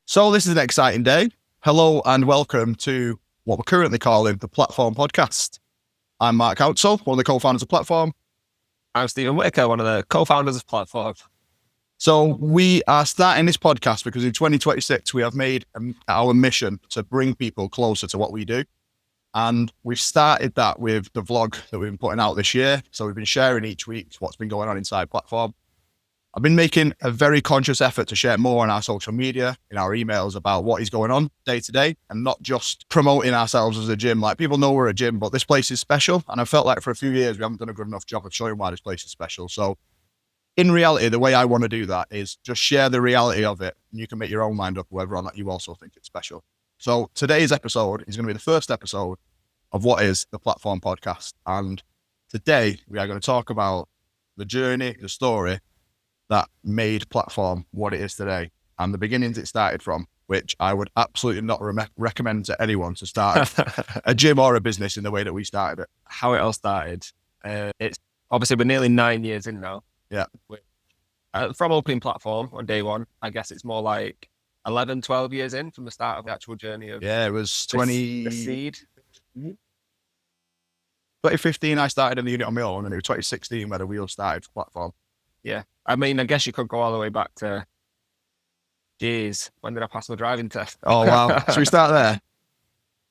So this is an exciting day. Hello and welcome to what we're currently calling the Platform Podcast. I'm Mark Council, one of the co-founders of Platform. I'm Stephen Whitaker, one of the co-founders of Platform. So we are starting this podcast because in 2026, we have made our mission to bring people closer to what we do. And we've started that with the vlog that we've been putting out this year. So we've been sharing each week what's been going on inside Platform. I've been making a very conscious effort to share more on our social media, in our emails about what is going on day to day and not just promoting ourselves as a gym. Like, people know we're a gym, but this place is special. And I felt like for a few years, we haven't done a good enough job of showing why this place is special. So in reality, the way I want to do that is just share the reality of it. And you can make your own mind up whether or not you also think it's special. So today's episode is going to be the first episode of what is the Platform Podcast. And today we are going to talk about the journey, the story that made Platform what it is today and the beginnings it started from, which I would absolutely not recommend to anyone to start a gym or a business in the way that we started it. How it all started. It's obviously we're nearly 9 years in now. Yeah. From opening Platform on day one, I guess it's more like 11, 12 years in from the start of the actual journey of it was the seed. 2015, I started in the unit on my own, and it was 2016 where the wheels started for Platform. Yeah. I mean, I guess you could go all the way back to, when did I pass my driving test? Oh, wow. Should we start there?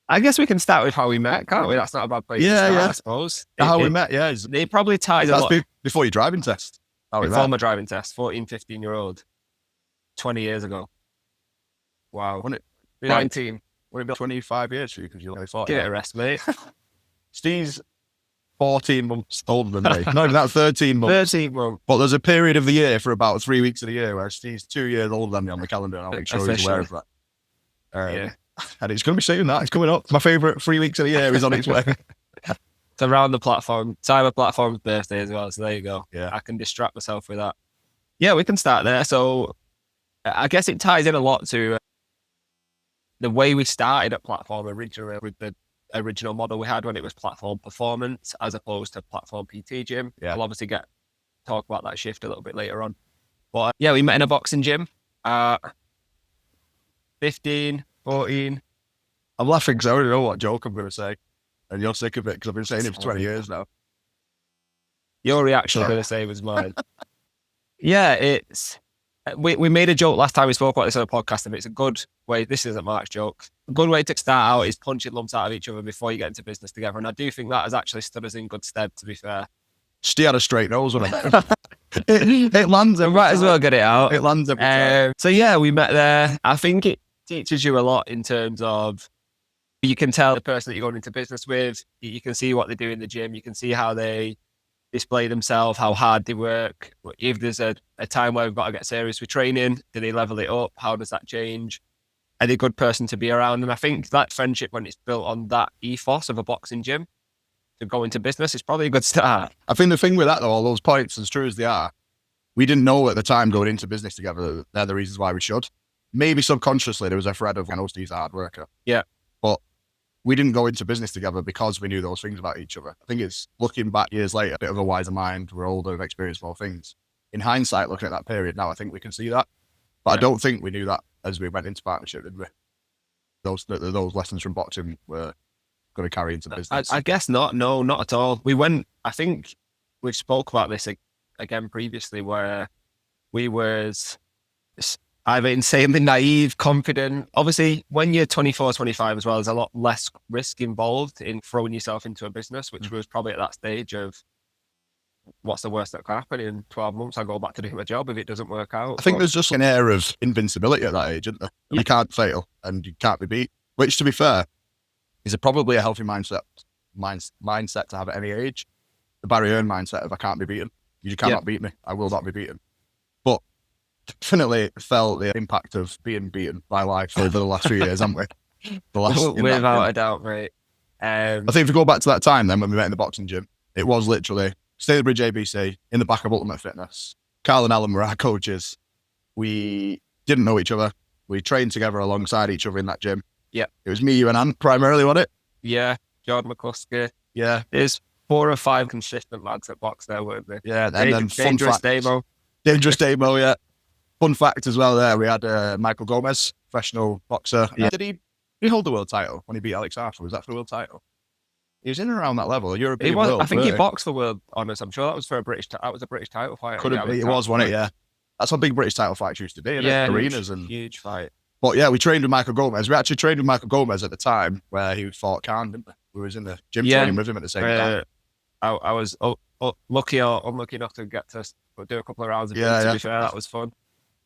I guess we can start with how we met, can't we? That's not a bad place to start, I suppose. We met, yeah. It probably ties a lot. Before your driving test. Before my driving test, 14, 15-year-old, 20 years ago. Wow. 19. Would it be 25 years for you because you're only 40? Give it a rest, mate. Steve's 14 months older than me. Not even that, 13 months. 13 months. But there's a period of the year for about 3 weeks of the year where Steve's 2 years older than me on the calendar, and I'll make sure he's aware of that. Yeah. And it's going to be soon, that. It's coming up. My favourite 3 weeks of the year is on its way. It's around the Platform. Time of Platform's birthday as well, so there you go. Yeah. I can distract myself with that. Yeah, we can start there. So I guess it ties in a lot to the way we started at Platform originally with the original model we had when it was Platform Performance as opposed to Platform PT Gym. Yeah. I'll obviously talk about that shift a little bit later on. But yeah, we met in a boxing gym at 15, 14. I'm laughing because I already know what joke I'm going to say. And you're sick of it because I've been saying it for 20 years now. Your reaction I'm going to say was mine. Yeah, we made a joke last time we spoke about this on a podcast, and it's a good way. This isn't Mark's joke. A good way to start out is punching lumps out of each other before you get into business together. And I do think that has actually stood us in good stead, to be fair. Steve had a straight nose on it. It lands. We might as well get it out. It lands every time. So yeah, we met there. I think it teaches you a lot in terms of you can tell the person that you're going into business with. You can see what they do in the gym. You can see how they display themselves, how hard they work. If there's a time where we've got to get serious with training, do they level it up? How does that change? Are they a good person to be around? And I think that friendship, when it's built on that ethos of a boxing gym to go into business, is probably a good start. I think the thing with that, though, all those points, as true as they are, we didn't know at the time going into business together that they're the reasons why we should. Maybe subconsciously there was a thread of, I know Steve's a hard worker. Yeah. But we didn't go into business together because we knew those things about each other. I think it's looking back years later, a bit of a wiser mind. We're older, we've experienced more things. In hindsight, looking at that period now, I think we can see that. But I don't think we knew that as we went into partnership, did we? Those lessons from boxing were going to carry into business. I guess not. No, not at all. I think we've spoke about this again previously, where we was either insanely naive, confident. Obviously, when you're 24, 25 as well, there's a lot less risk involved in throwing yourself into a business, which was probably at that stage of what's the worst that can happen in 12 months? I go back to doing my job if it doesn't work out. I think there's just an air of invincibility at that age, isn't there? You can't fail and you can't be beat, which, to be fair, is probably a healthy mindset to have at any age. The Barry Hearn mindset of I can't be beaten. You cannot beat me. I will not be beaten. But definitely felt the impact of being beaten by life over the last few years, haven't we? Without a doubt, right. I think if we go back to that time then when we met in the boxing gym, it was literally Stalybridge ABC in the back of Ultimate Fitness. Carl and Alan were our coaches. We didn't know each other. We trained together alongside each other in that gym. Yeah. It was me, you and Anne primarily, wasn't it? Yeah. Jordan McCluskey. Yeah. There's 4 or 5 consistent lads that box there, weren't they? Yeah. And then Dangerous Damo. Dangerous Damo, yeah. Fun fact as well there, we had Michael Gomez professional boxer. Yeah. Did he hold the world title when he beat Alex Arthur? Was that for the world title? He was in and around that level. European He was. world. I think he boxed for world honours. I'm sure that was for a British. That was a British title fight. Could have. It was, wasn't it? Yeah. That's what big British title fights used to be. Yeah, arenas and huge fight. But yeah, we trained with Michael Gomez. We actually trained with Michael Gomez at the time where he fought Khan, didn't we? We was in the gym training with him at the same time. I was lucky or unlucky enough to get to do a couple of rounds of him, to be fair. That was fun.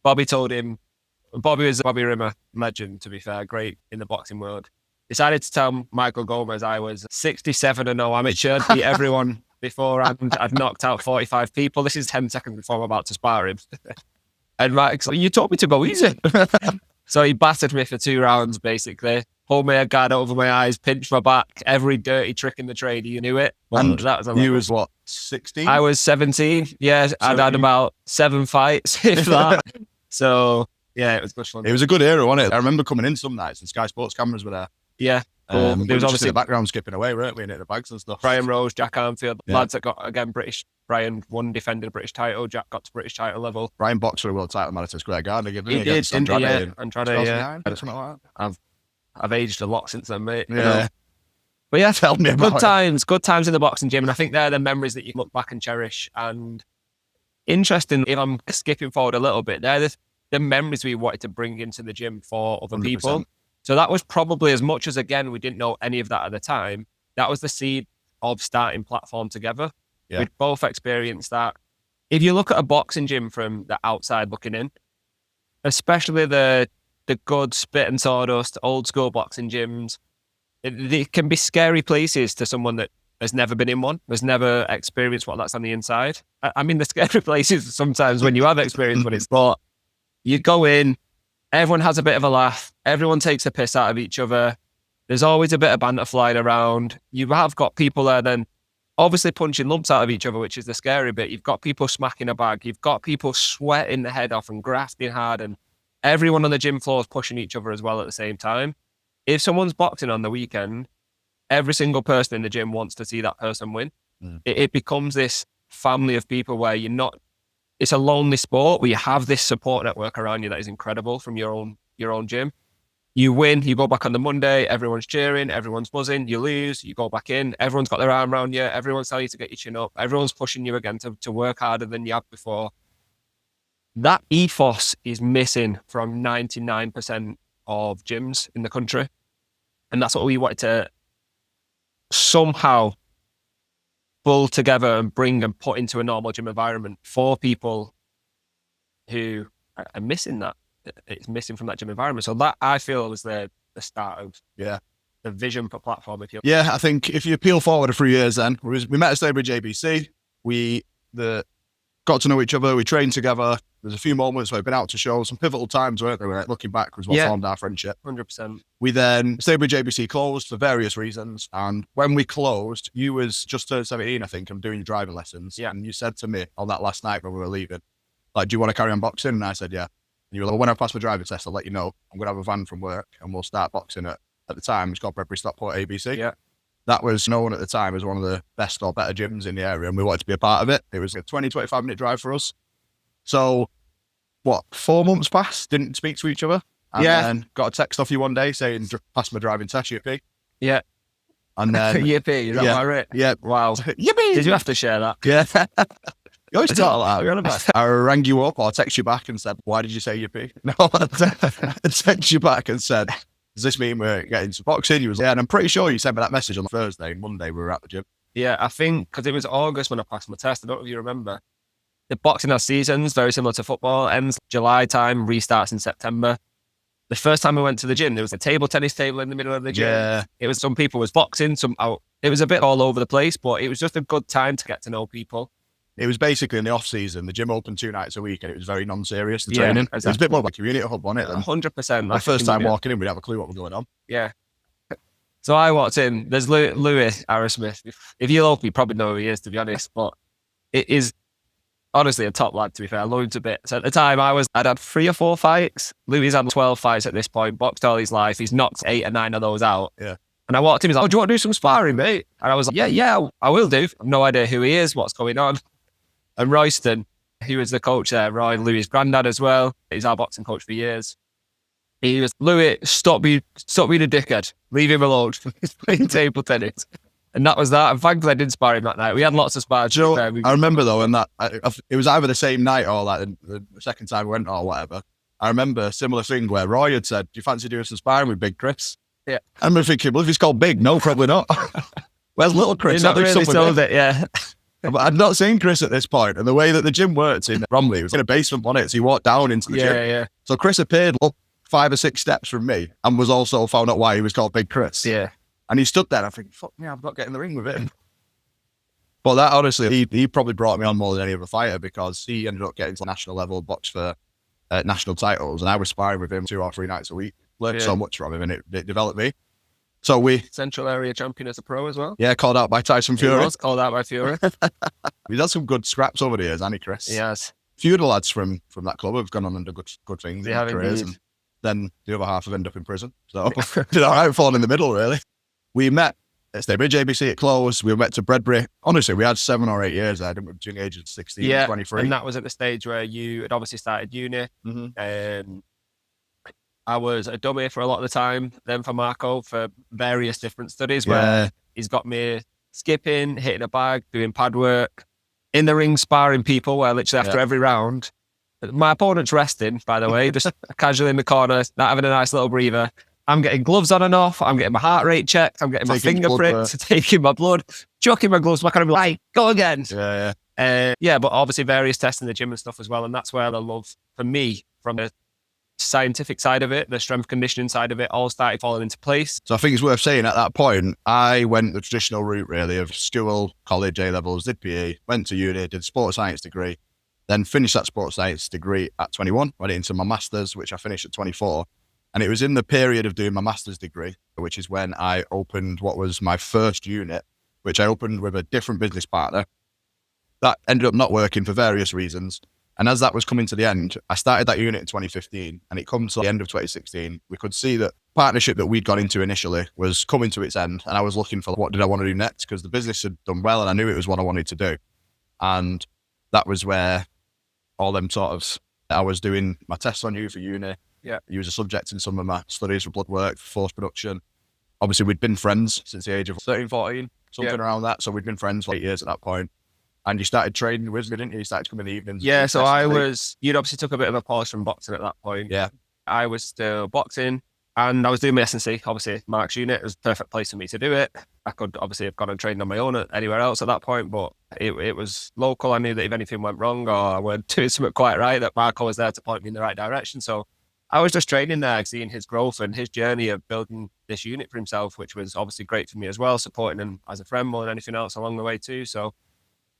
Bobby was a Bobby Rimmer legend, to be fair, great in the boxing world. Decided to tell Michael Gomez I was 67-0 amateur, beat everyone beforehand. I'd knocked out 45 people. This is 10 seconds before I'm about to spar him. And Mike's like, you told me to go easy. So he battered me for 2 rounds, basically. Pulled my guard over my eyes, pinched my back, every dirty trick in the trade. You knew it. And that was you was what, 16? I was 17. Yeah, I'd had about 7 fights, if that. So, yeah, it was good fun. It was a good era, wasn't it? I remember coming in some nights and Sky Sports cameras were there. Yeah. There was obviously the background skipping away, weren't we, in the bags and stuff. Brian Rose, Jack Armfield, lads that got, again, British. Brian won, defended a British title. Jack got to British title level. Brian boxed for a world title, Madison Square Garden. He did, Andrade, yeah. Something like that. I've aged a lot since then, mate. Yeah. You know? But yeah, tell me about good times in the boxing gym. And I think they're the memories that you look back and cherish. And interesting, if I'm skipping forward a little bit, they're the memories we wanted to bring into the gym for other 100%. people. So that was probably, as much as, again, we didn't know any of that at the time, that was the seed of starting Platform together. Yeah. We'd both experienced that. If you look at a boxing gym from the outside looking in, especially the good spit and sawdust, old school boxing gyms, they can be scary places to someone that has never been in one, has never experienced what that's on the inside. I mean, the scary places sometimes when you have experienced what it's, but you go in, everyone has a bit of a laugh. Everyone takes a piss out of each other. There's always a bit of banter flying around. You have got people there then obviously punching lumps out of each other, which is the scary bit. You've got people smacking a bag. You've got people sweating the head off and grafting hard, and everyone on the gym floor is pushing each other as well at the same time. If someone's boxing on the weekend, every single person in the gym wants to see that person win. It becomes this family of people where it's a lonely sport where you have this support network around you that is incredible from your own gym. You win, you go back on the Monday, everyone's cheering, everyone's buzzing, you lose, you go back in, everyone's got their arm around you, everyone's telling you to get your chin up, everyone's pushing you again to work harder than you have before. That ethos is missing from 99% of gyms in the country. And that's what we wanted to somehow pull together and bring and put into a normal gym environment for people who are missing that. It's missing from that gym environment. So that, I feel, was the start of the vision for Platform. I think if you peel forward a few years then, we met at Stourbridge ABC. We got to know each other. We trained together. There's a few moments where we've been out to shows, some pivotal times, weren't there? We're looking back was what formed our friendship. 100%. We then, Stourbridge ABC closed for various reasons. And when we closed, you was just turned 17, I think, and doing your driving lessons. Yeah. And you said to me on that last night when we were leaving, like, do you want to carry on boxing? And I said, yeah. And you were like, well, when I pass my driving test, I'll let you know. I'm going to have a van from work and we'll start boxing at the time. It's called Bredbury Stockport ABC. Yeah. That was known at the time as one of the best or better gyms in the area, and we wanted to be a part of it. It was a 20, 25-minute drive for us. So, 4 months passed, didn't speak to each other, and then got a text off you one day saying, pass my driving test, yippee. Yeah. And then... yippee, is that what I wrote? Yeah. Wow. Yippee! Did you have to share that? Yeah. You always talk like that. I rang you up or text you back and said, why did you say yippee? No, I text you back and said, does this mean we're getting into boxing? You was like, yeah, and I'm pretty sure you sent me that message on Thursday. Monday, we were at the gym. Yeah, I think because it was August when I passed my test. I don't know if you remember. The boxing has seasons, very similar to football. Ends July time, restarts in September. The first time we went to the gym, there was a table tennis table in the middle of the gym. Yeah. It was some people was boxing, some out. It was a bit all over the place, but it was just a good time to get to know people. It was basically in the off season. The gym opened 2 nights a week, and it was very non-serious. The training, exactly. It was a bit more like a community hub on it. 100%. My first time walking in, we didn't have a clue what was going on. Yeah. So I walked in. There's Louis Arrowsmith. If you local, you probably know who he is, to be honest. But it is honestly a top lad, to be fair. I loved him a bit. So at the time, I'd had 3 or 4 fights. Louis had 12 fights at this point, boxed all his life. He's knocked 8 or 9 of those out. Yeah. And I walked in, he's like, oh, do you want to do some sparring, mate? And I was like, yeah, I will do. I've no idea who he is, what's going on. And Royston, he was the coach there, Roy, Louis' granddad as well. He's our boxing coach for years. He was, Louis, stop being a dickhead. Leave him alone. He's playing table tennis. And that was that. And thankfully I didn't spar him that night. We had lots of spars. Do you know, I remember though, and that it was either the same night or like the second time we went or whatever. I remember a similar thing where Roy had said, "Do you fancy doing some sparring with Big Chris?" Yeah. I remember thinking, well, if he's called Big, no, probably not. Where's Little Chris? He's not really sold it, yeah. But I'd not seen Chris at this point, and the way that the gym worked in Bromley, it was in a basement on it, so he walked down into the gym. Yeah. So Chris appeared up 5 or 6 steps from me and was also found out why he was called Big Chris. Yeah. And he stood there and I think, fuck me, I'm not getting in the ring with him. But that honestly, he probably brought me on more than any other fighter because he ended up getting to national level, box for national titles, and I was sparring with him 2 or 3 nights a week. Learned so much from him, and it developed me. So Central area champion as a pro as well. Yeah, called out by Tyson Fury. He was called out by Fury. He's had some good scraps over the years, hasn't he, Chris? Yes. A few of the lads from that club have gone on and done good things They in have their careers, indeed. and then the other half have ended up in prison. So did all right, falling in the middle, really. We met at Staybridge ABC at close. We met to Bredbury. Honestly, we had 7 or 8 years there, didn't we, between the ages of 16 and 23. And that was at the stage where you had obviously started uni. Mm-hmm. I was a dummy for a lot of the time, then for Marco for various different studies where he's got me skipping, hitting a bag, doing pad work, in the ring sparring people where literally after every round, my opponent's resting, by the way, just casually in the corner, not having a nice little breather. I'm getting gloves on and off. I'm getting my heart rate checked. I'm getting my finger pricked, taking my blood, chucking my gloves back on. I'm like, go again. But obviously various tests in the gym and stuff as well. And that's where the love for me from the scientific side of it, the strength conditioning side of it, all started falling into place. So I think it's worth saying at that point, I went the traditional route really of school, college, A-levels, did PE, went to uni, did sports science degree, then finished that sports science degree at 21, went into my master's, which I finished at 24. And it was in the period of doing my master's degree, which is when I opened what was my first unit, which I opened with a different business partner. That ended up not working for various reasons. And as that was coming to the end, I started that unit in 2015, and it comes to the end of 2016. We could see that partnership that we'd got into initially was coming to its end, and I was looking for what did I want to do next, because the business had done well and I knew it was what I wanted to do. And that was where all them I was doing my tests on you for uni. Yeah, you was a subject in some of my studies for blood work, for force production. Obviously, we'd been friends since the age of 13, 14, something around that. So we'd been friends for 8 years at that point. And you started training with me, didn't you? You started to come in the evenings. Yeah, so you'd obviously took a bit of a pause from boxing at that point. Yeah. I was still boxing and I was doing my S&C. Obviously, Mark's unit was the perfect place for me to do it. I could obviously have gone and trained on my own anywhere else at that point, but it was local. I knew that if anything went wrong or I weren't doing something quite right, that Marco was there to point me in the right direction. So I was just training there, seeing his growth and his journey of building this unit for himself, which was obviously great for me as well, supporting him as a friend more than anything else along the way too. So.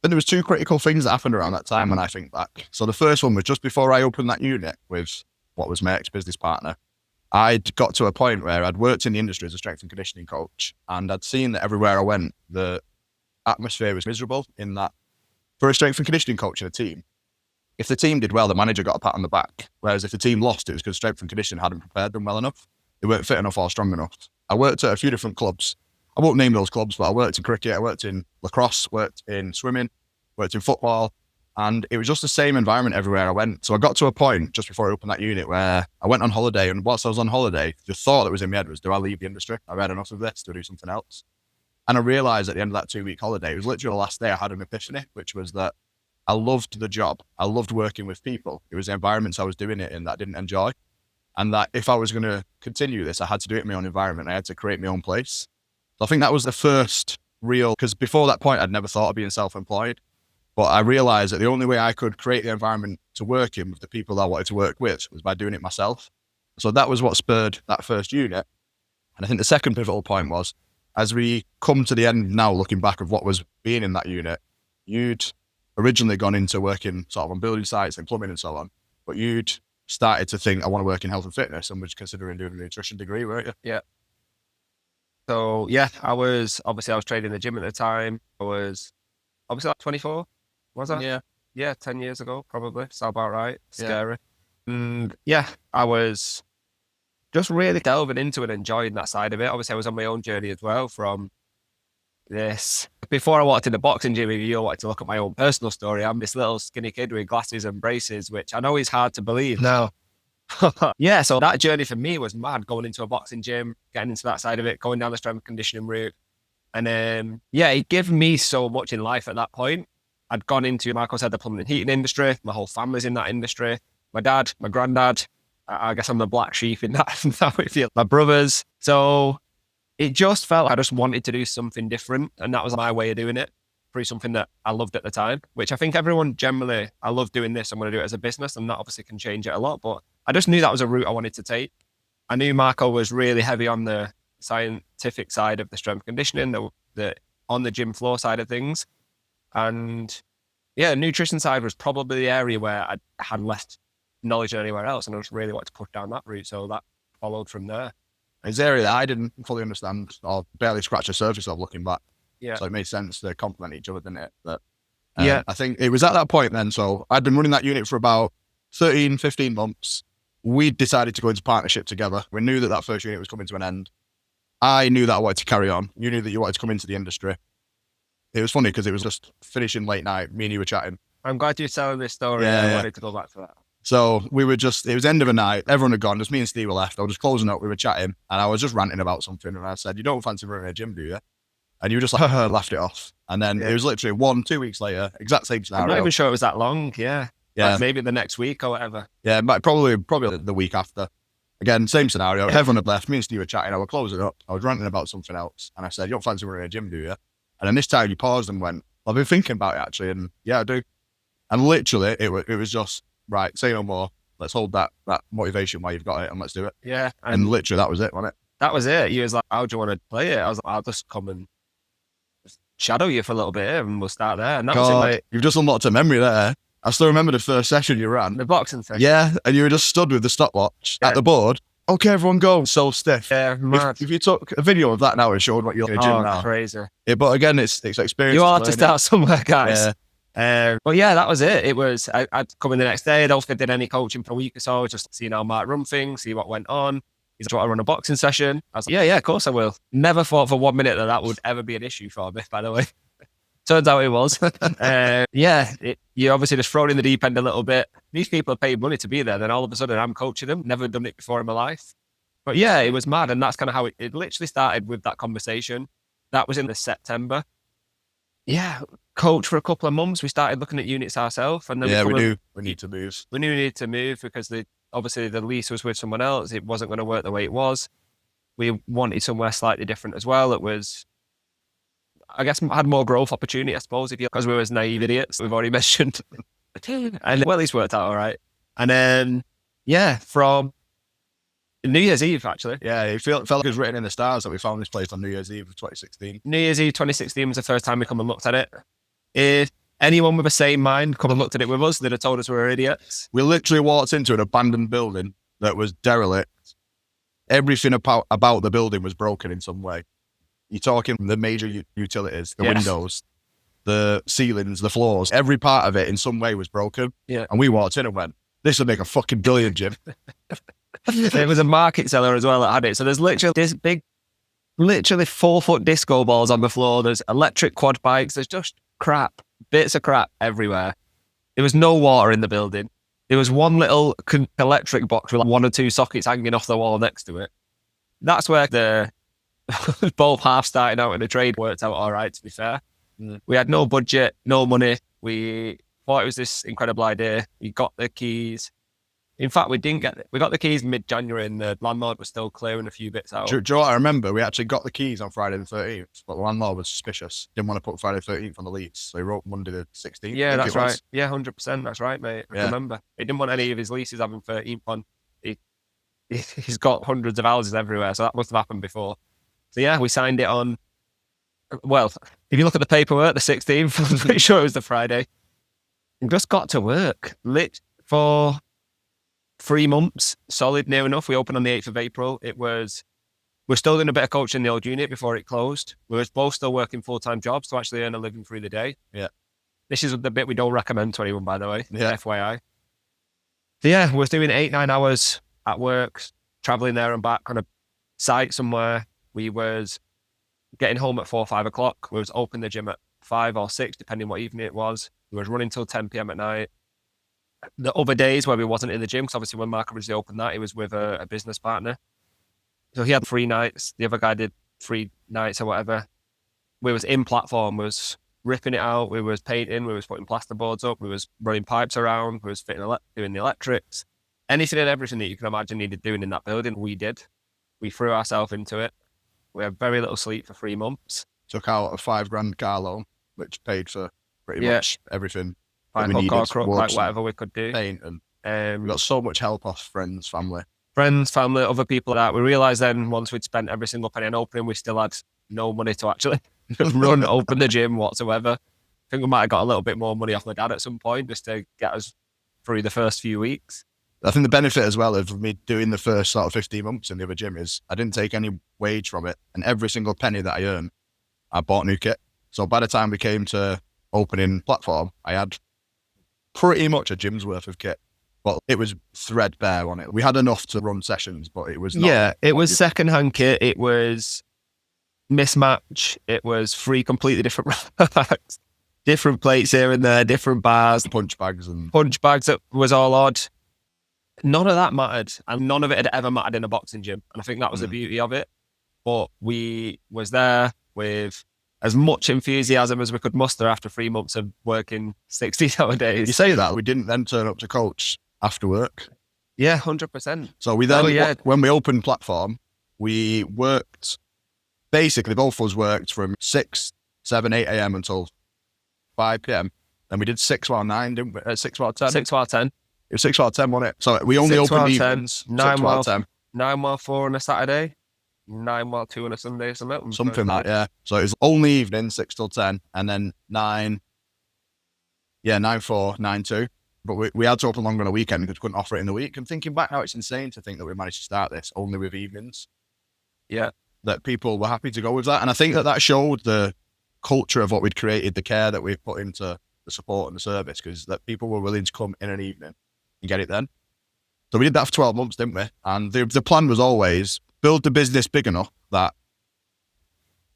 And there was 2 critical things that happened around that time when I think back. So the first one was just before I opened that unit with what was my ex-business partner. I'd got to a point where I'd worked in the industry as a strength and conditioning coach, and I'd seen that everywhere I went, the atmosphere was miserable in that for a strength and conditioning coach in a team, if the team did well, the manager got a pat on the back. Whereas if the team lost, it was because strength and conditioning hadn't prepared them well enough. They weren't fit enough or strong enough. I worked at a few different clubs. I won't name those clubs, but I worked in cricket, I worked in lacrosse, worked in swimming, worked in football, and it was just the same environment everywhere I went. So I got to a point just before I opened that unit where I went on holiday, and whilst I was on holiday, the thought that was in my head was, do I leave the industry? I've had enough of this, do I do something else? And I realised at the end of that 2-week holiday, it was literally the last day I had an epiphany, which was that I loved the job. I loved working with people. It was the environments I was doing it in that I didn't enjoy. And that if I was going to continue this, I had to do it in my own environment. I had to create my own place. So I think that was the first real, because before that point, I'd never thought of being self-employed. But I realized that the only way I could create the environment to work in with the people I wanted to work with was by doing it myself. So that was what spurred that first unit. And I think the second pivotal point was, as we come to the end now, looking back of what was being in that unit, you'd originally gone into working sort of on building sites and plumbing and so on, but you'd started to think, I want to work in health and fitness, and was considering doing a nutrition degree, weren't you? Yeah. So yeah, I was training in the gym at the time. I was obviously like 24, was I? Yeah. Yeah, 10 years ago, probably. Sound about right. Scary. Yeah. And yeah, I was just really delving into it, enjoying that side of it. Obviously, I was on my own journey as well from this. Before I walked in the boxing gym, if you wanted to look at my own personal story, I'm this little skinny kid with glasses and braces, which I know is hard to believe now. Yeah, so that journey for me was mad, going into a boxing gym, getting into that side of it, going down the strength and conditioning route. And yeah, it gave me so much in life at that point. I'd gone into, Marco said, the plumbing and heating industry. My whole family's in that industry. My dad, my granddad, I guess I'm the black sheep in that, that way feel. My brothers. So it just felt I just wanted to do something different. And that was my way of doing it. Through something that I loved at the time, which I think everyone generally, I love doing this. I'm going to do it as a business, and that obviously can change it a lot. But I just knew that was a route I wanted to take. I knew Marco was really heavy on the scientific side of the strength conditioning, the on the gym floor side of things. And yeah, nutrition side was probably the area where I had less knowledge than anywhere else. And I just really wanted to push down that route. So that followed from there. It's an area that I didn't fully understand or barely scratch the surface of looking back. Yeah. So it made sense to complement each other, didn't it? But yeah, I think it was at that point then. So I'd been running that unit for about 13, 15 months. We decided to go into partnership together. We knew that that first unit was coming to an end. I knew that I wanted to carry on. You knew that you wanted to come into the industry. It was funny because it was just finishing late night. Me and you were chatting. I'm glad you're telling this story. Yeah, I wanted to go back to that. So we were just, it was end of the night. Everyone had gone. Just me and Steve were left. I was just closing up. We were chatting and I was just ranting about something. And I said, you don't fancy running a gym, do you? And you were just like, laughed it off. And then it was literally 2 weeks later, exact same scenario. I'm not even sure it was that long. Yeah. Like maybe the next week or whatever. Yeah, probably the week after. Again, same scenario. Everyone had left. Me and Steve were chatting. I was closing up. I was ranting about something else. And I said, you don't fancy running a gym, do you? And then this time you paused and went, I've been thinking about it actually. And yeah, I do. And literally it was just, right, say no more. Let's hold that motivation while you've got it and let's do it. Yeah. And literally that was it, wasn't it? That was it. He was like, how do you want to play it? I was like, I'll just come and shadow you for a little bit and we'll start there. And that was it, mate. You've just unlocked a memory there. I still remember the first session you ran. The boxing session. Yeah, and you were just stood with the stopwatch at the board. Okay, everyone go. So stiff. Yeah, mad. If you took a video of that now and showed what you're in the gym now. Crazy. Yeah, but again, it's experience. You all have to start somewhere, guys. Yeah. But yeah, that was it. It was, I'd come in the next day. I don't think I did any coaching for a week or so, just seeing how Mark run things, see what went on. He's like, I run a boxing session. I was like, yeah, of course I will. Never thought for 1 minute that would ever be an issue for me, by the way. Turns out it was. You obviously just thrown in the deep end a little bit. These people are paying money to be there. Then all of a sudden I'm coaching them. Never done it before in my life. But yeah, it was mad. And that's kind of how it literally started with that conversation. That was in the September. Yeah, coach for a couple of months. We started looking at units ourselves. And then we knew we need to move. We knew we needed to move because obviously the lease was with someone else. It wasn't going to work the way it was. We wanted somewhere slightly different as well. It was, I guess, had more growth opportunity, I suppose, because we were as naive idiots, we've already mentioned. And well, it's worked out all right. And then, yeah, from New Year's Eve, actually. Yeah, it felt like it was written in the stars that we found this place on New Year's Eve of 2016. New Year's Eve 2016 was the first time we come and looked at it. If anyone with a sane mind come and looked at it with us, they'd have told us we were idiots. We literally walked into an abandoned building that was derelict. Everything about the building was broken in some way. You're talking the major utilities, the windows, the ceilings, the floors. Every part of it in some way was broken. Yeah. And we walked in and went, this would make a fucking billion gym. There was a market seller as well that had it. So there's literally this big, literally 4-foot disco balls on the floor. There's electric quad bikes. There's just crap, bits of crap everywhere. There was no water in the building. There was one little electric box with like 1 or 2 sockets hanging off the wall next to it. That's where the both halves starting out in a trade worked out all right, to be fair. We had no budget, no money. We thought it was this incredible idea. We got the keys. In fact, we got the keys mid-January and the landlord was still clearing a few bits out. Do you know what I remember? We actually got the keys on Friday the 13th, but the landlord was suspicious. Didn't want to put Friday the 13th on the lease, so he wrote Monday the 16th. Yeah, that's right. Yeah, 100%. That's right, mate. I remember. He didn't want any of his leases having 13th on. He's got hundreds of houses everywhere, so that must have happened before. So yeah, we signed it on, well, if you look at the paperwork, the 16th, I'm pretty sure it was the Friday. We just got to work. Lit for 3 months, solid, near enough. We opened on the 8th of April. We're still doing a bit of coaching in the old unit before it closed. We were both still working full-time jobs to actually earn a living through the day. Yeah. This is the bit we don't recommend to anyone, by the way. Yeah. FYI. So yeah, we're doing 8-9 hours at work, traveling there and back on a site somewhere. We was getting home at 4 or 5 o'clock. We was opening the gym at 5 or 6, depending what evening it was. We was running till 10 p.m. at night. The other days where we wasn't in the gym, because obviously when Mark originally opened that, he was with a business partner. So he had 3 nights. The other guy did 3 nights or whatever. We was in platform, we was ripping it out. We was painting, we was putting plasterboards up, we was running pipes around, we was doing the electrics. Anything and everything that you can imagine needed doing in that building, we did. We threw ourselves into it. We had very little sleep for 3 months. Took out a $5,000 car loan, which paid for pretty much everything that we Hook needed. or crook, like whatever we could do. Paint, and we got so much help off friends, family, other people like that. We realised then once we'd spent every single penny on opening, we still had no money to actually open the gym whatsoever. I think we might have got a little bit more money off my dad at some point just to get us through the first few weeks. I think the benefit as well of me doing the first sort of 15 months in the other gym is I didn't take any wage from it, and every single penny that I earned, I bought new kit. So by the time we came to opening platform, I had pretty much a gym's worth of kit, but it was threadbare on it. We had enough to run sessions, but it was not. Yeah, it was secondhand kit. It was mismatch. It was 3 completely different racks, different plates here and there, different bars, punch bags that was all odd. None of that mattered, and none of it had ever mattered in a boxing gym. And I think that was the beauty of it. But we was there with as much enthusiasm as we could muster after 3 months of working 60-hour days. You say that, we didn't then turn up to coach after work. Yeah, 100%. So we then, when we opened platform, we worked, basically both of us worked from 6, 7, 8 a.m. until 5 p.m. Then we did 6 while 9, didn't we? 6 while 10? 6 while 10. It was 6 while 10, wasn't it? So we only opened evenings, 9 while 10. 9 while 4 on a Saturday, 9 while 2 on a Sunday or something. Something like that, yeah. So it was only evening, 6 till 10, and then 9, 4, 9, 2. But we had to open longer on a weekend because we couldn't offer it in the week. And thinking back now, it's insane to think that we managed to start this only with evenings. Yeah. That people were happy to go with that. And I think that showed the culture of what we'd created, the care that we've put into the support and the service, because that people were willing to come in an evening and get it then. So we did that for 12 months, didn't we? And the plan was always build the business big enough that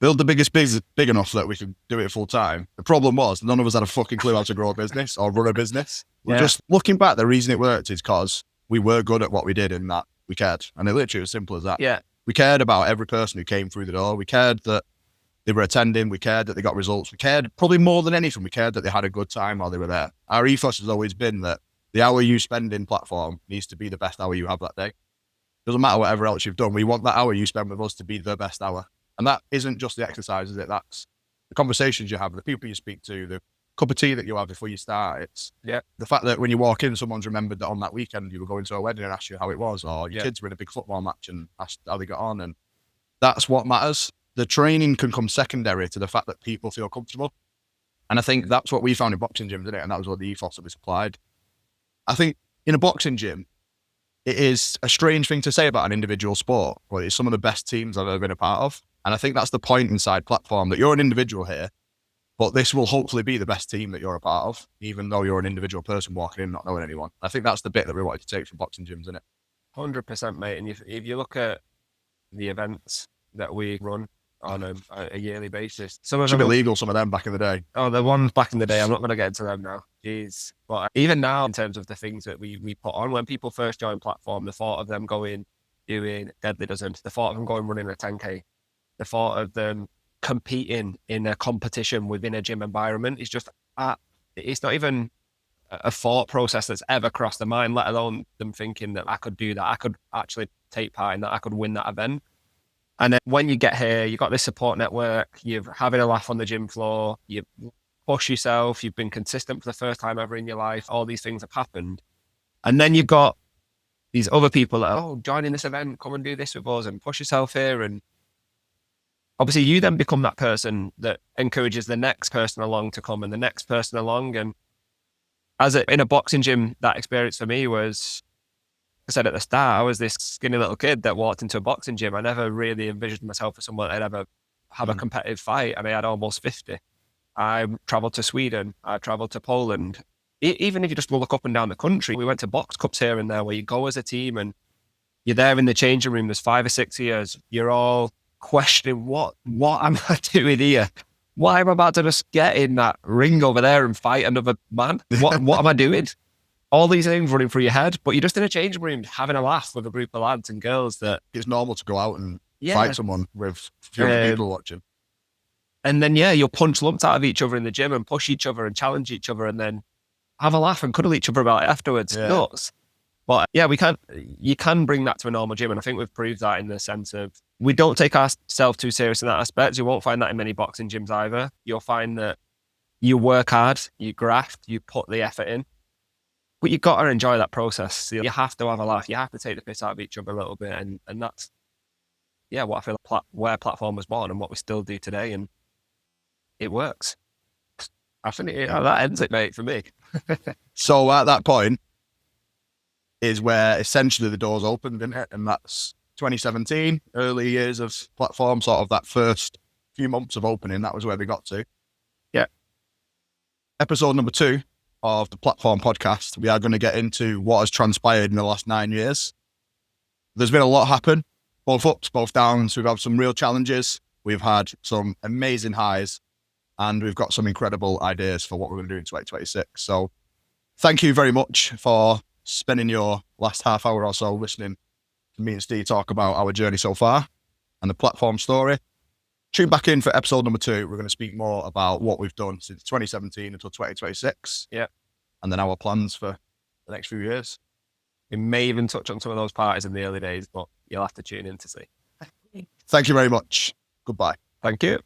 we could do it full time. The problem was none of us had a fucking clue how to grow a business or run a business. Yeah. Just looking back, the reason it worked is because we were good at what we did and that we cared. And it literally was as simple as that. Yeah. We cared about every person who came through the door. We cared that they were attending. We cared that they got results. We cared probably more than anything. We cared that they had a good time while they were there. Our ethos has always been that the hour you spend in platform needs to be the best hour you have that day. Doesn't matter whatever else you've done. We want that hour you spend with us to be the best hour. And that isn't just the exercise, is it? That's the conversations you have, the people you speak to, the cup of tea that you have before you start. It's the fact that when you walk in, someone's remembered that on that weekend you were going to a wedding and asked you how it was, or your kids were in a big football match and asked how they got on. And that's what matters. The training can come secondary to the fact that people feel comfortable. And I think that's what we found in boxing gyms, didn't it? And that was what the ethos that we supplied. I think in a boxing gym, it is a strange thing to say about an individual sport, but it's some of the best teams I've ever been a part of. And I think that's the point inside platform, that you're an individual here, but this will hopefully be the best team that you're a part of, even though you're an individual person walking in not knowing anyone. I think that's the bit that we wanted to take from boxing gyms, isn't it? 100%, mate. And if you look at the events that we run on a yearly basis, some of them should be legal, some of them back in the day. Oh, the ones back in the day, I'm not going to get into them now. Jeez. But even now, in terms of the things that we put on, when people first join platform, the thought of them doing deadly dozens, the thought of them going running a 10K, the thought of them competing in a competition within a gym environment is just, it's not even a thought process that's ever crossed their mind, let alone them thinking that I could do that, I could actually take part in that, I could win that event. And then when you get here, you've got this support network, you're having a laugh on the gym floor, you push yourself, you've been consistent for the first time ever in your life, all these things have happened. And then you've got these other people that are, joining this event, come and do this with us and push yourself here. And obviously you then become that person that encourages the next person along to come and the next person along. And in a boxing gym, that experience for me was, like I said at the start, I was this skinny little kid that walked into a boxing gym. I never really envisioned myself as someone that would ever have a competitive fight. I mean, I had almost 50. I travelled to Sweden. I travelled to Poland. Even if you just look up and down the country, we went to box cups here and there where you go as a team and you're there in the changing room. There's 5 or 6 years. You're all questioning, what am I doing here? Why am I about to just get in that ring over there and fight another man? What am I doing? all these things running through your head, but you're just in a changing room having a laugh with a group of lads and girls that It's normal to go out and yeah. fight someone with a few other people watching. And then, yeah, you'll punch lumps out of each other in the gym and push each other and challenge each other and then have a laugh and cuddle each other about it afterwards. Yeah. Nuts. But yeah, you can bring that to a normal gym. And I think we've proved that in the sense of we don't take ourselves too serious in that aspect. You won't find that in many boxing gyms either. You'll find that you work hard, you graft, you put the effort in, but you've got to enjoy that process. You have to have a laugh. You have to take the piss out of each other a little bit. And that's, yeah, what I feel where Platform was born and what we still do today. And it works. I think that ends it, mate, for me. So at that point is where essentially the doors opened, didn't it? And that's 2017, early years of Platform, sort of that first few months of opening. That was where we got to. Yeah. Episode number 2 of the Platform podcast, we are going to get into what has transpired in the last 9 years. There's been a lot happen, both ups, both downs. We've had some real challenges. We've had some amazing highs. And we've got some incredible ideas for what we're going to do in 2026. So thank you very much for spending your last half hour or so listening to me and Steve talk about our journey so far and the Platform story. Tune back in for episode number 2. We're going to speak more about what we've done since 2017 until 2026. Yeah. And then our plans for the next few years. We may even touch on some of those parties in the early days, but you'll have to tune in to see. Thank you very much. Goodbye. Thank you.